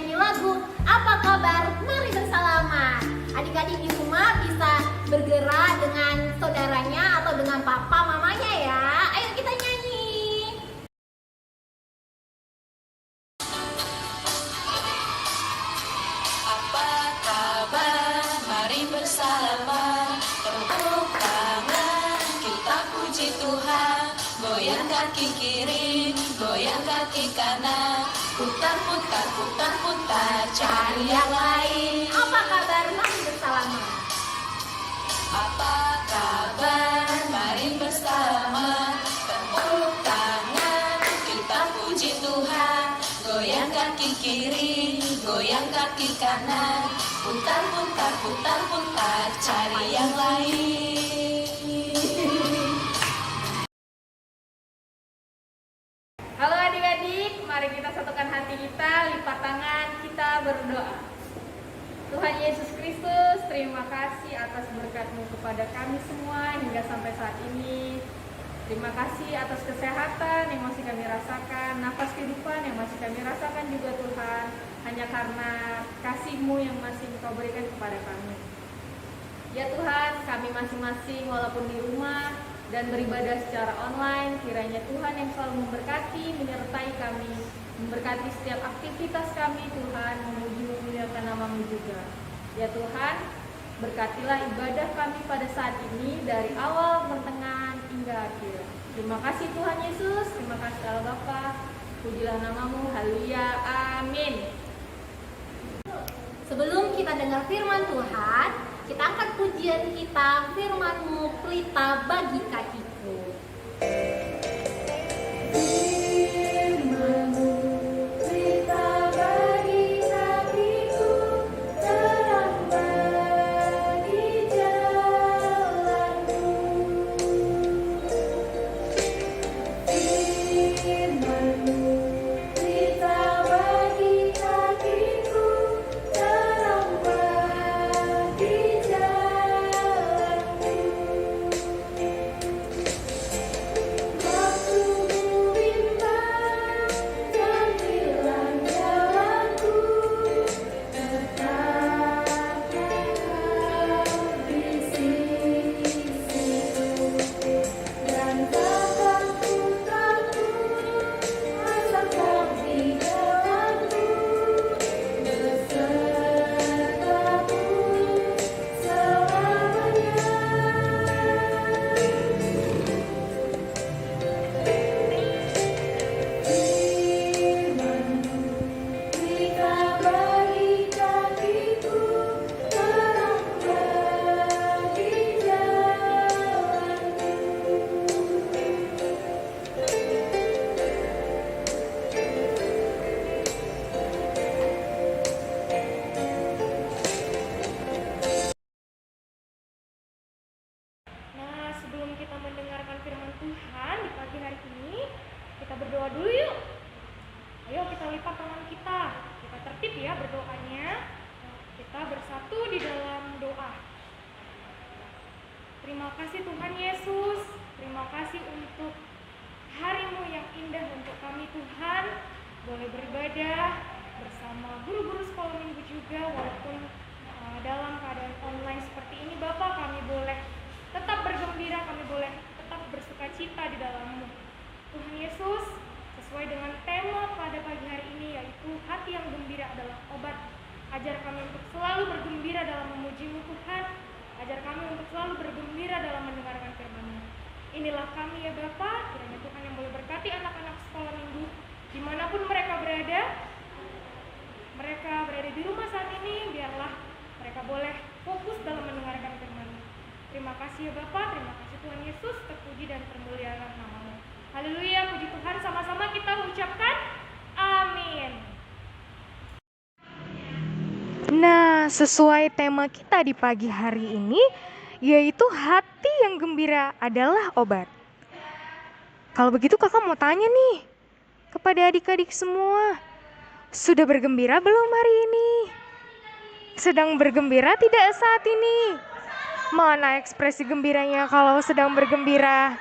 menyanyi lagu Apa Kabar? Mari Bersalaman. Adik-adik di rumah bisa bergerak dengan saudaranya atau dengan papa mamanya ya. Ayo kita nyanyi. Apa kabar? Mari bersalaman. Tepuk tangan, kita puji Tuhan. Goyang kaki kiri, goyang kaki kanan. Putar, putar, putar, putar, cari yang lain. Apa kabar? Mari bersalaman. Apa kabar? Mari bersalaman. Tepuk tangan, kita puji Tuhan. Goyang kaki kiri, goyang kaki kanan. Putar, putar, putar, putar, cari yang lain. Halo adik-adik, mari kita satukan hati kita, lipat tangan, kita berdoa. Tuhan Yesus Kristus, terima kasih atas berkat-Mu kepada kami semua hingga sampai saat ini. Terima kasih atas kesehatan yang masih kami rasakan, nafas kehidupan yang masih kami rasakan juga Tuhan, hanya karena kasih-Mu yang masih Engkau berikan kepada kami. Ya Tuhan, kami masing-masing walaupun di rumah dan beribadah secara online, kiranya Tuhan yang selalu memberkati, menyertai kami, memberkati setiap aktivitas kami Tuhan, memuji memuliakan nama-Mu juga. Ya Tuhan, berkatilah ibadah kami pada saat ini dari awal, pertengahan, hingga akhir. Terima kasih Tuhan Yesus, terima kasih Allah Bapa, pujilah nama-Mu, haleluya, amin. Sebelum kita dengar firman Tuhan, kita angkat pujian kita, firman-Mu pelita bagi kakiku. Nah, sebelum kita mendengarkan firman Tuhan di pagi hari ini, kita berdoa dulu yuk. Ayo kita lipat tangan kita tertib ya berdoanya. Kita bersatu di dalam doa. Terima kasih Tuhan Yesus, terima kasih untuk hari-Mu yang indah untuk kami Tuhan. Boleh beribadah bersama guru-guru sekolah minggu juga, walaupun dalam keadaan online seperti ini Bapak, kami boleh tetap bergembira, kami boleh tetap bersuka cita di dalam-Mu. Tuhan Yesus, sesuai dengan tema pada pagi hari ini, yaitu hati yang gembira adalah obat. Ajar kami untuk selalu bergembira dalam memuji-Mu Tuhan. Ajar kami untuk selalu bergembira dalam mendengarkan firman-Mu. Inilah kami ya Bapa, kiranya Tuhan yang boleh berkati anak-anak sekolah minggu dimanapun mereka berada. Mereka berada di rumah saat ini, biarlah mereka boleh fokus dalam mendengarkan firman-Mu. Terima kasih ya Bapa, terima kasih Tuhan Yesus, terpuji dan termuliakan nama-Mu. Haleluya, puji Tuhan, sama-sama kita ucapkan amin. Nah, sesuai tema kita di pagi hari ini, yaitu hati yang gembira adalah obat. Kalau begitu kakak mau tanya nih, kepada adik-adik semua, sudah bergembira belum hari ini? Sedang bergembira tidak saat ini? Mana ekspresi gembiranya kalau sedang bergembira?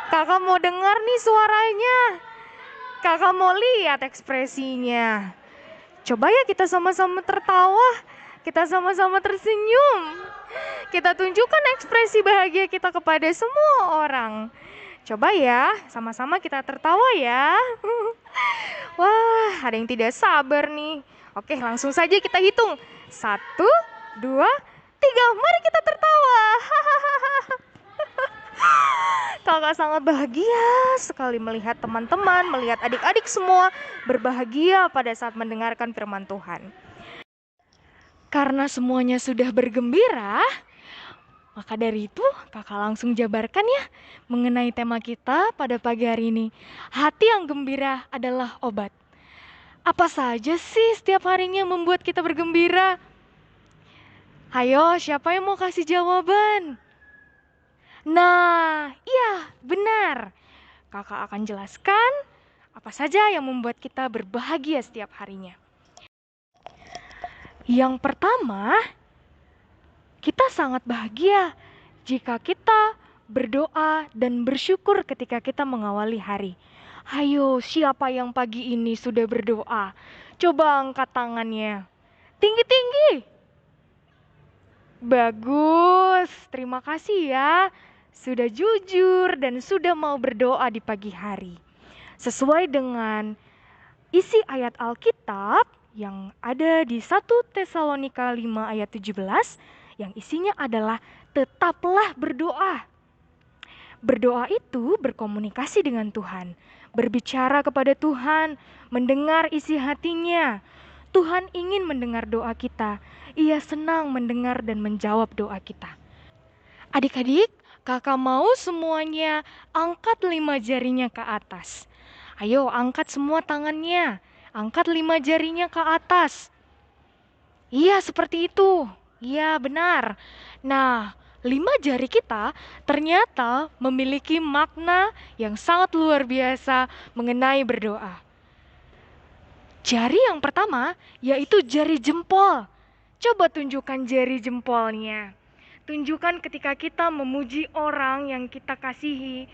Kakak mau dengar nih suaranya. Kakak mau lihat ekspresinya. Coba ya kita sama-sama tertawa, kita sama-sama tersenyum. Kita tunjukkan ekspresi bahagia kita kepada semua orang. Coba ya, sama-sama kita tertawa ya. Wah, ada yang tidak sabar nih. Oke, langsung saja kita hitung. 1, 2, 3. Mari kita tertawa. Kakak sangat bahagia sekali melihat teman-teman, melihat adik-adik semua berbahagia pada saat mendengarkan firman Tuhan. Karena semuanya sudah bergembira, maka dari itu kakak langsung jabarkan ya mengenai tema kita pada pagi hari ini. Hati yang gembira adalah obat. Apa saja sih setiap harinya membuat kita bergembira? Ayo, siapa yang mau kasih jawaban? Nah, iya benar. Kakak akan jelaskan apa saja yang membuat kita berbahagia setiap harinya. Yang pertama, kita sangat bahagia jika kita berdoa dan bersyukur ketika kita mengawali hari. Ayo, siapa yang pagi ini sudah berdoa? Coba angkat tangannya. Tinggi-tinggi. Bagus, terima kasih ya. Sudah jujur dan sudah mau berdoa di pagi hari. Sesuai dengan isi ayat Alkitab yang ada di 1 Tesalonika 5 ayat 17 yang isinya adalah tetaplah berdoa. Berdoa itu berkomunikasi dengan Tuhan, berbicara kepada Tuhan, mendengar isi hatinya. Tuhan ingin mendengar doa kita. Ia senang mendengar dan menjawab doa kita. Adik-adik, kakak mau semuanya angkat 5 jarinya ke atas. Ayo angkat semua tangannya. Angkat 5 jarinya ke atas. Iya, seperti itu. Iya, benar. Nah, 5 jari kita ternyata memiliki makna yang sangat luar biasa mengenai berdoa. Jari yang pertama yaitu jari jempol. Coba tunjukkan jari jempolnya. Tunjukkan ketika kita memuji orang yang kita kasihi,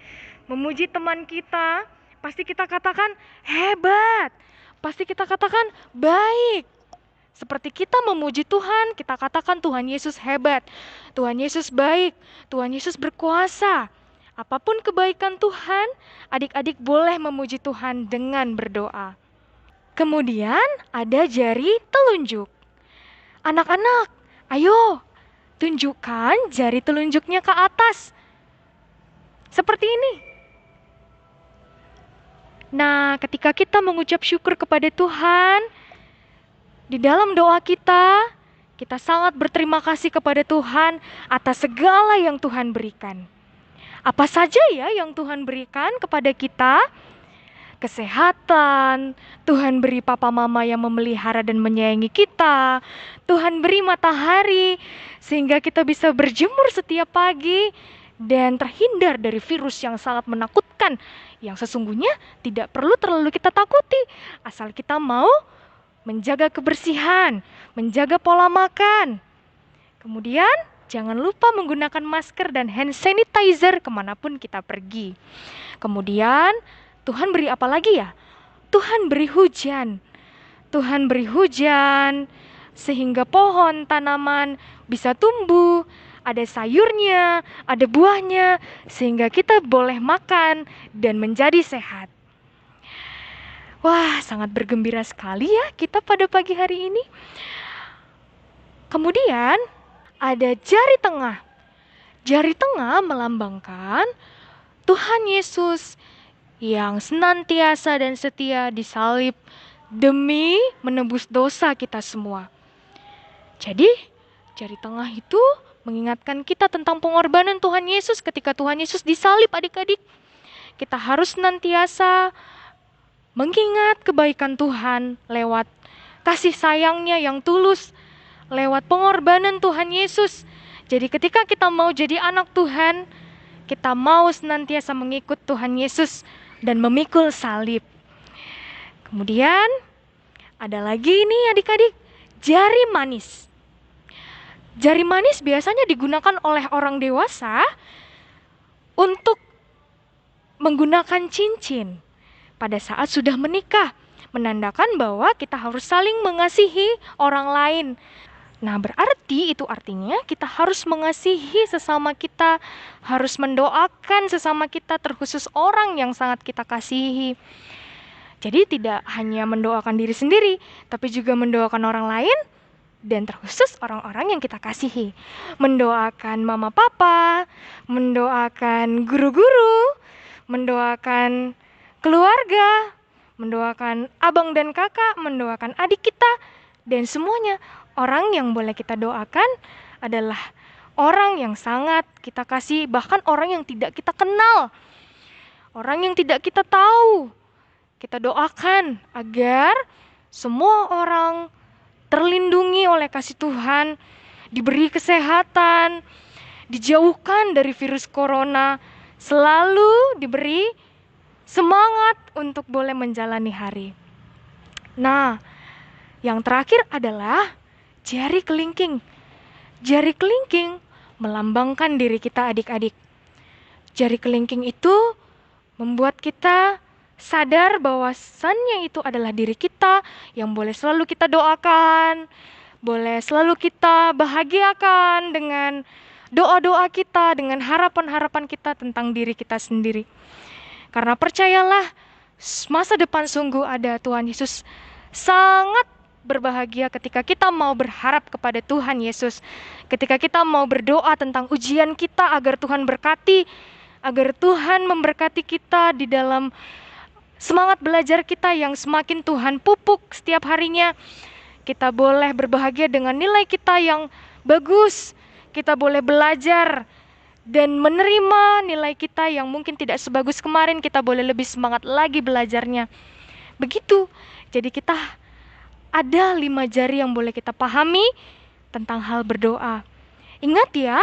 memuji teman kita, pasti kita katakan hebat, pasti kita katakan baik. Seperti kita memuji Tuhan, kita katakan Tuhan Yesus hebat, Tuhan Yesus baik, Tuhan Yesus berkuasa. Apapun kebaikan Tuhan, adik-adik boleh memuji Tuhan dengan berdoa. Kemudian ada jari telunjuk. Anak-anak, ayo tunjukkan jari telunjuknya ke atas. Seperti ini. Nah, ketika kita mengucap syukur kepada Tuhan, di dalam doa kita sangat berterima kasih kepada Tuhan atas segala yang Tuhan berikan. Apa saja ya yang Tuhan berikan kepada kita? Kesehatan, Tuhan beri papa mama yang memelihara dan menyayangi kita, Tuhan beri matahari sehingga kita bisa berjemur setiap pagi dan terhindar dari virus yang sangat menakutkan yang sesungguhnya tidak perlu terlalu kita takuti asal kita mau menjaga kebersihan, menjaga pola makan. Kemudian jangan lupa menggunakan masker dan hand sanitizer kemanapun kita pergi. Kemudian Tuhan beri apa lagi ya? Tuhan beri hujan. Tuhan beri hujan sehingga pohon, tanaman bisa tumbuh, ada sayurnya, ada buahnya, sehingga kita boleh makan dan menjadi sehat. Wah, sangat bergembira sekali ya kita pada pagi hari ini. Kemudian ada jari tengah. Jari tengah melambangkan Tuhan Yesus yang senantiasa dan setia disalib demi menebus dosa kita semua. Jadi, jari tengah itu mengingatkan kita tentang pengorbanan Tuhan Yesus ketika Tuhan Yesus disalib, adik-adik. Kita harus senantiasa mengingat kebaikan Tuhan lewat kasih sayangnya yang tulus, lewat pengorbanan Tuhan Yesus. Jadi ketika kita mau jadi anak Tuhan, kita mau senantiasa mengikut Tuhan Yesus dan memikul salib. Kemudian ada lagi nih adik-adik, jari manis. Jari manis biasanya digunakan oleh orang dewasa untuk menggunakan cincin pada saat sudah menikah. menandakan bahwa kita harus saling mengasihi orang lain. Nah, berarti itu artinya kita harus mengasihi sesama kita, harus mendoakan sesama kita, terkhusus orang yang sangat kita kasihi. Jadi tidak hanya mendoakan diri sendiri, tapi juga mendoakan orang lain, dan terkhusus orang-orang yang kita kasihi. Mendoakan mama papa, mendoakan guru-guru, mendoakan keluarga, mendoakan abang dan kakak, mendoakan adik kita, dan semuanya. Orang yang boleh kita doakan adalah orang yang sangat kita kasih, bahkan orang yang tidak kita kenal, orang yang tidak kita tahu. Kita doakan agar semua orang terlindungi oleh kasih Tuhan, diberi kesehatan, dijauhkan dari virus corona, selalu diberi semangat untuk boleh menjalani hari. Nah, yang terakhir adalah jari kelingking. Jari kelingking melambangkan diri kita adik-adik. Jari kelingking itu membuat kita sadar bahwasannya itu adalah diri kita yang boleh selalu kita doakan, boleh selalu kita bahagiakan dengan doa-doa kita, dengan harapan-harapan kita tentang diri kita sendiri. Karena percayalah, masa depan sungguh ada. Tuhan Yesus sangat berbahagia ketika kita mau berharap kepada Tuhan Yesus, ketika kita mau berdoa tentang ujian kita agar Tuhan berkati, agar Tuhan memberkati kita di dalam semangat belajar kita yang semakin Tuhan pupuk setiap harinya. Kita boleh berbahagia dengan nilai kita yang bagus, kita boleh belajar dan menerima nilai kita yang mungkin tidak sebagus kemarin, kita boleh lebih semangat lagi belajarnya. Begitu, jadi kita ada 5 jari yang boleh kita pahami tentang hal berdoa. Ingat ya,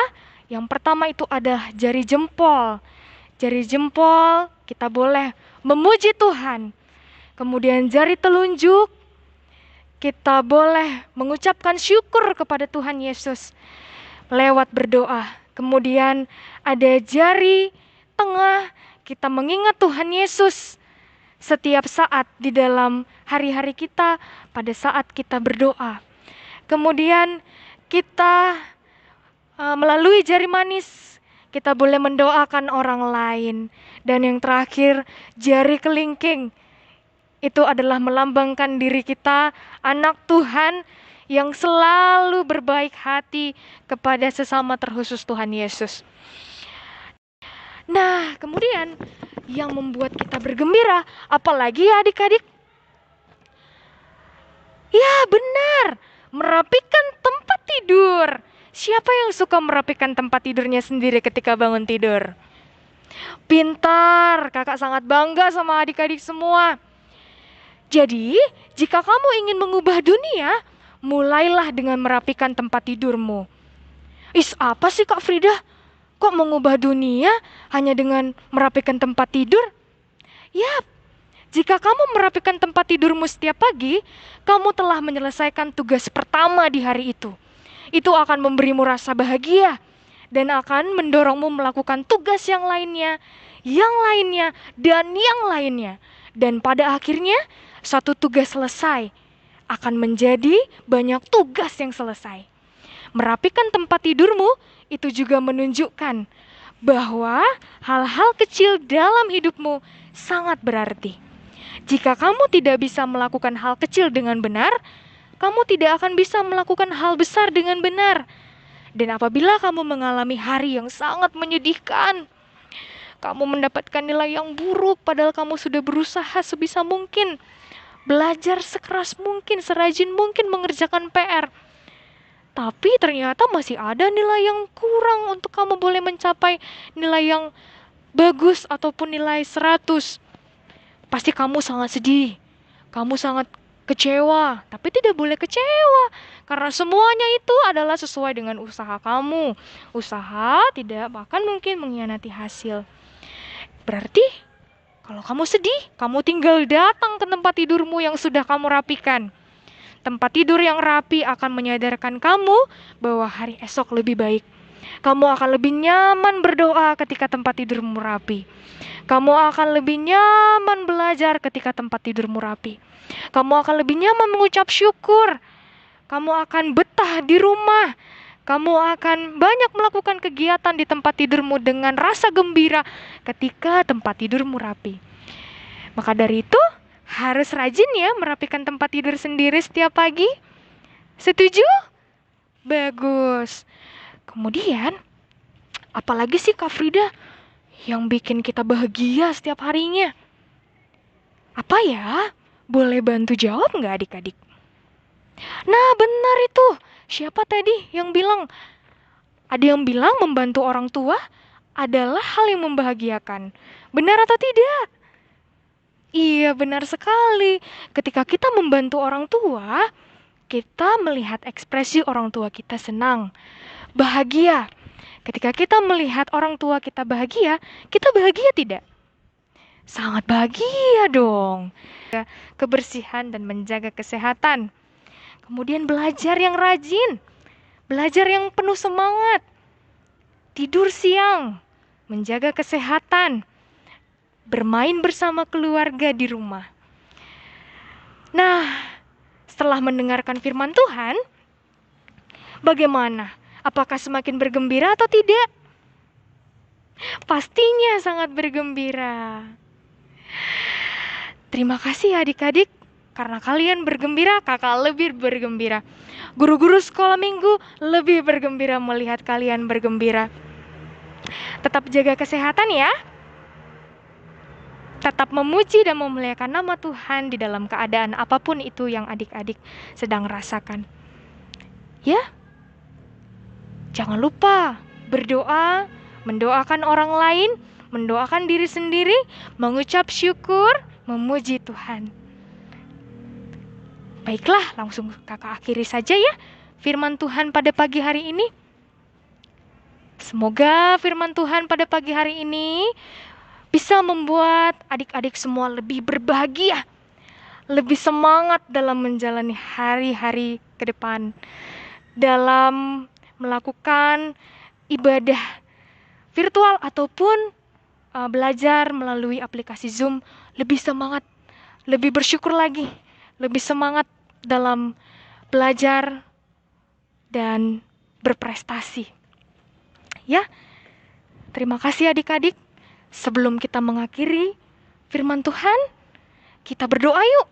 yang pertama itu ada jari jempol. Jari jempol kita boleh memuji Tuhan. Kemudian jari telunjuk kita boleh mengucapkan syukur kepada Tuhan Yesus lewat berdoa. Kemudian ada jari tengah, kita mengingat Tuhan Yesus setiap saat di dalam hari-hari kita pada saat kita berdoa. Kemudian kita melalui jari manis kita boleh mendoakan orang lain. Dan yang terakhir, jari kelingking itu adalah melambangkan diri kita anak Tuhan yang selalu berbaik hati kepada sesama, terkhusus Tuhan Yesus. Nah, kemudian yang membuat kita bergembira, apalagi ya adik-adik? Ya benar, merapikan tempat tidur. Siapa yang suka merapikan tempat tidurnya sendiri ketika bangun tidur? Pintar, kakak sangat bangga sama adik-adik semua. Jadi, jika kamu ingin mengubah dunia, mulailah dengan merapikan tempat tidurmu. Apa sih Kak Frida? Kok mengubah dunia hanya dengan merapikan tempat tidur? Yap, jika kamu merapikan tempat tidurmu setiap pagi, kamu telah menyelesaikan tugas pertama di hari itu. Itu akan memberimu rasa bahagia dan akan mendorongmu melakukan tugas yang lainnya, dan yang lainnya. Dan pada akhirnya, satu tugas selesai akan menjadi banyak tugas yang selesai. Merapikan tempat tidurmu itu juga menunjukkan bahwa hal-hal kecil dalam hidupmu sangat berarti. Jika kamu tidak bisa melakukan hal kecil dengan benar, kamu tidak akan bisa melakukan hal besar dengan benar. Dan apabila kamu mengalami hari yang sangat menyedihkan, kamu mendapatkan nilai yang buruk padahal kamu sudah berusaha sebisa mungkin, belajar sekeras mungkin, serajin mungkin mengerjakan PR. Tapi ternyata masih ada nilai yang kurang untuk kamu boleh mencapai nilai yang bagus ataupun nilai 100. Pasti kamu sangat sedih, kamu sangat kecewa, tapi tidak boleh kecewa. Karena semuanya itu adalah sesuai dengan usaha kamu. Usaha tidak bahkan mungkin mengkhianati hasil. Berarti kalau kamu sedih, kamu tinggal datang ke tempat tidurmu yang sudah kamu rapikan. Tempat tidur yang rapi akan menyadarkan kamu bahwa hari esok lebih baik. Kamu akan lebih nyaman berdoa ketika tempat tidurmu rapi. Kamu akan lebih nyaman belajar ketika tempat tidurmu rapi. Kamu akan lebih nyaman mengucap syukur. Kamu akan betah di rumah. Kamu akan banyak melakukan kegiatan di tempat tidurmu dengan rasa gembira ketika tempat tidurmu rapi. Maka dari itu, harus rajin ya merapikan tempat tidur sendiri setiap pagi. Setuju? Bagus. Kemudian, apalagi sih Kak Frida yang bikin kita bahagia setiap harinya? Apa ya? Boleh bantu jawab nggak adik-adik? Nah, benar itu. Siapa tadi yang bilang? Ada yang bilang membantu orang tua adalah hal yang membahagiakan. Benar atau tidak? Iya, benar sekali. Ketika kita membantu orang tua, kita melihat ekspresi orang tua kita senang, bahagia. Ketika kita melihat orang tua kita bahagia tidak? Sangat bahagia dong. Kebersihan dan menjaga kesehatan. Kemudian belajar yang rajin, belajar yang penuh semangat, tidur siang, menjaga kesehatan, bermain bersama keluarga di rumah. Nah, setelah mendengarkan firman Tuhan, bagaimana? Apakah semakin bergembira atau tidak? Pastinya sangat bergembira. Terima kasih adik-adik, karena kalian bergembira, kakak lebih bergembira. Guru-guru sekolah minggu lebih bergembira melihat kalian bergembira. Tetap jaga kesehatan ya. Tetap memuji dan memuliakan nama Tuhan di dalam keadaan apapun itu yang adik-adik sedang rasakan. Ya, jangan lupa berdoa, mendoakan orang lain, mendoakan diri sendiri, mengucap syukur, memuji Tuhan. Baiklah, langsung kakak akhiri saja ya firman Tuhan pada pagi hari ini. Semoga firman Tuhan pada pagi hari ini bisa membuat adik-adik semua lebih berbahagia, lebih semangat dalam menjalani hari-hari ke depan, dalam melakukan ibadah virtual ataupun belajar melalui aplikasi Zoom, lebih semangat, lebih bersyukur lagi, lebih semangat dalam belajar dan berprestasi. Ya, terima kasih adik-adik. Sebelum kita mengakhiri firman Tuhan, kita berdoa yuk.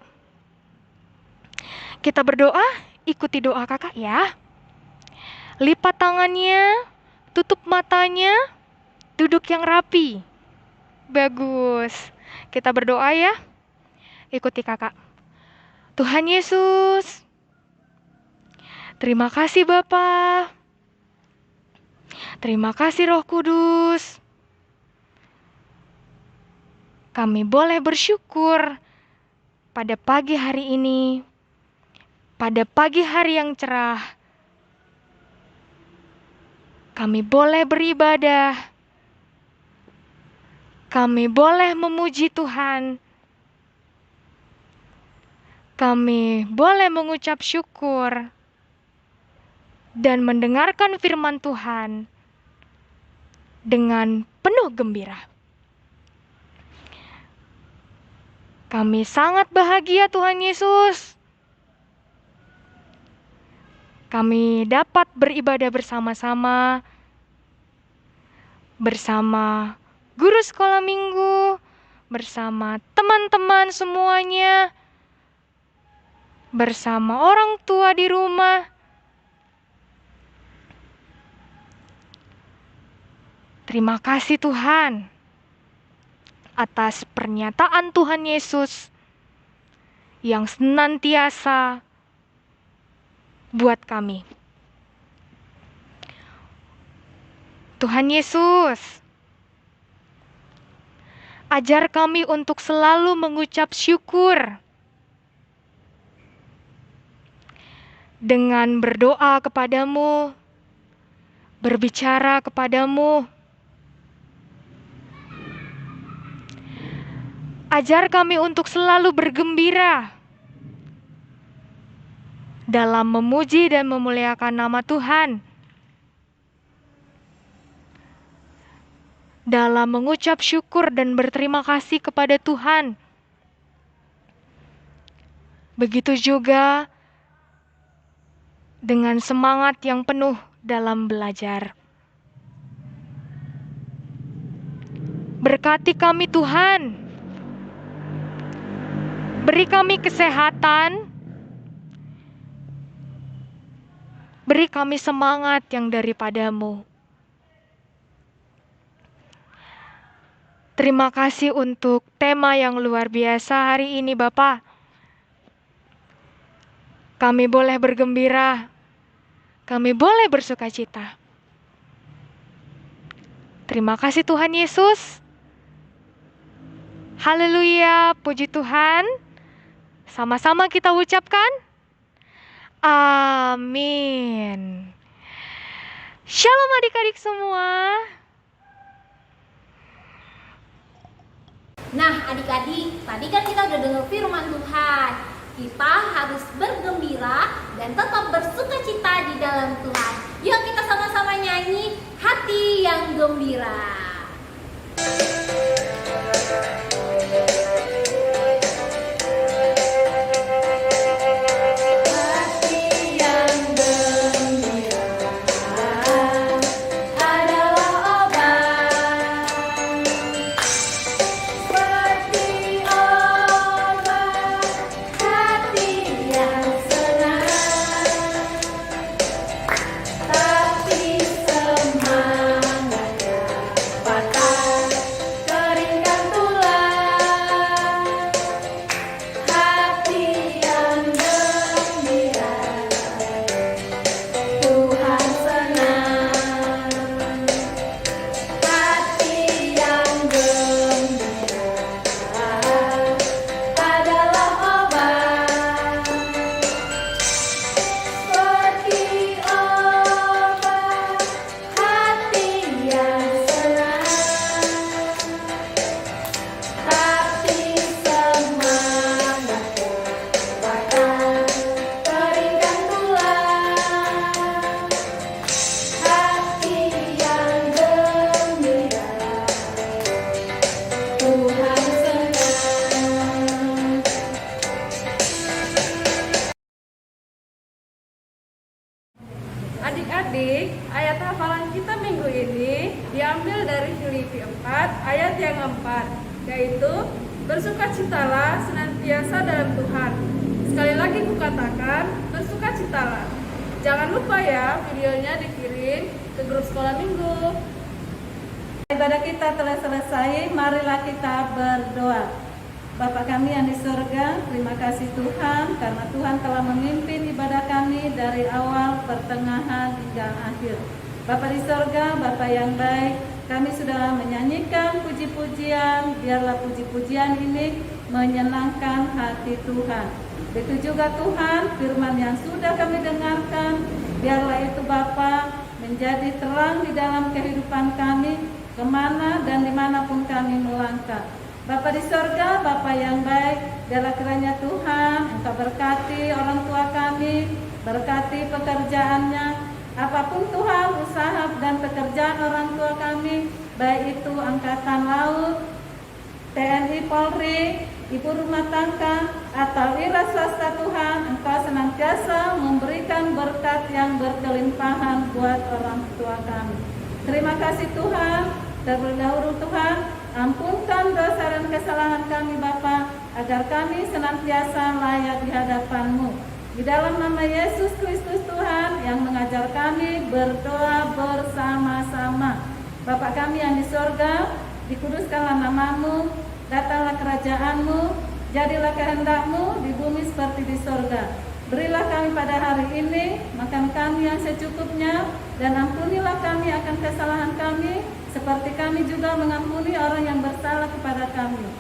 Kita berdoa, ikuti doa kakak ya. Lipat tangannya, tutup matanya, duduk yang rapi. Bagus. Kita berdoa ya. Ikuti kakak. Tuhan Yesus, terima kasih Bapa. Terima kasih Roh Kudus. Kami boleh bersyukur pada pagi hari ini, pada pagi hari yang cerah. Kami boleh beribadah. Kami boleh memuji Tuhan. Kami boleh mengucap syukur dan mendengarkan firman Tuhan dengan penuh gembira. Kami sangat bahagia Tuhan Yesus. Kami dapat beribadah bersama-sama, bersama guru sekolah minggu, bersama teman-teman semuanya, bersama orang tua di rumah. Terima kasih Tuhan atas pernyataan Tuhan Yesus yang senantiasa buat kami. Tuhan Yesus, ajar kami untuk selalu mengucap syukur dengan berdoa kepadamu, berbicara kepadamu. Ajar kami untuk selalu bergembira dalam memuji dan memuliakan nama Tuhan. dalam mengucap syukur dan berterima kasih kepada Tuhan. Begitu juga dengan semangat yang penuh dalam belajar. Berkati kami Tuhan, beri kami kesehatan, beri kami semangat yang daripada-Mu. Terima kasih untuk tema yang luar biasa hari ini Bapak. Kami boleh bergembira, kami boleh bersukacita. Terima kasih Tuhan Yesus. Haleluya, puji Tuhan. Sama-sama kita ucapkan, amin. Shalom adik-adik semua. Nah adik-adik, tadi kan kita udah dengar firman Tuhan. Kita harus bergembira dan tetap bersukacita di dalam Tuhan. Yuk kita sama-sama nyanyi hati yang gembira. Adik-adik, ayat hafalan kita minggu ini diambil dari Filipi 4 ayat yang 4, yaitu bersukacitalah senantiasa dalam Tuhan. Sekali lagi kukatakan, bersukacitalah. Jangan lupa ya, videonya dikirim ke grup sekolah minggu. Ibadah kita telah selesai, marilah kita berdoa. Bapa kami yang di surga, terima kasih Tuhan karena Tuhan telah memimpin ibadah kami dari awal, pertengahan, hingga akhir. Bapa di surga, Bapa yang baik, kami sudah menyanyikan puji-pujian, biarlah puji-pujian ini menyenangkan hati Tuhan. Begitu juga Tuhan, firman yang sudah kami dengarkan, biarlah itu Bapa menjadi terang di dalam kehidupan kami, kemana dan dimanapun kami melangkah. Bapa di sorga, Bapa yang baik, biarlah kiranya Tuhan Engkau berkati orang tua kami, berkati pekerjaannya, apapun Tuhan usaha dan pekerjaan orang tua kami, baik itu angkatan laut, TNI, Polri, ibu rumah tangga, atau wira swasta Tuhan, Engkau senantiasa memberikan berkat yang berkelimpahan buat orang tua kami. Terima kasih Tuhan, terlebih dahulu Tuhan, ampunkan dosa dan kesalahan kami Bapa, agar kami senantiasa layak di hadapan-Mu. Di dalam nama Yesus Kristus Tuhan yang mengajar kami berdoa bersama-sama. Bapa kami yang di sorga, dikuduskanlah nama-Mu, datanglah kerajaan-Mu, jadilah kehendak-Mu di bumi seperti di sorga. Berilah kami pada hari ini makan kami yang secukupnya, dan ampunilah kami akan kesalahan kami, seperti kami juga mengampuni orang yang bersalah kepada kami.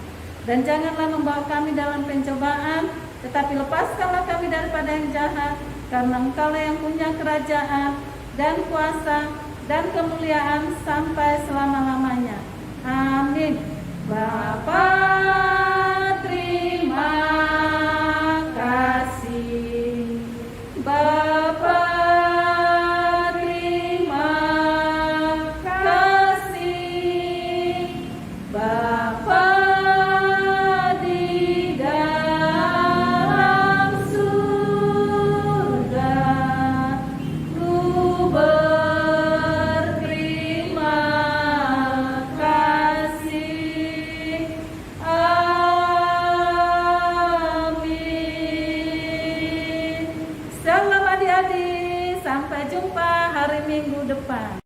Dan janganlah membawa kami dalam pencobaan, tetapi lepaskanlah kami daripada yang jahat, karena Engkau-lah yang punya kerajaan dan kuasa dan kemuliaan sampai selama-lamanya. Amin. Bapa, terima kasih. Bapa, terima kasih. Sampai jumpa hari Minggu depan.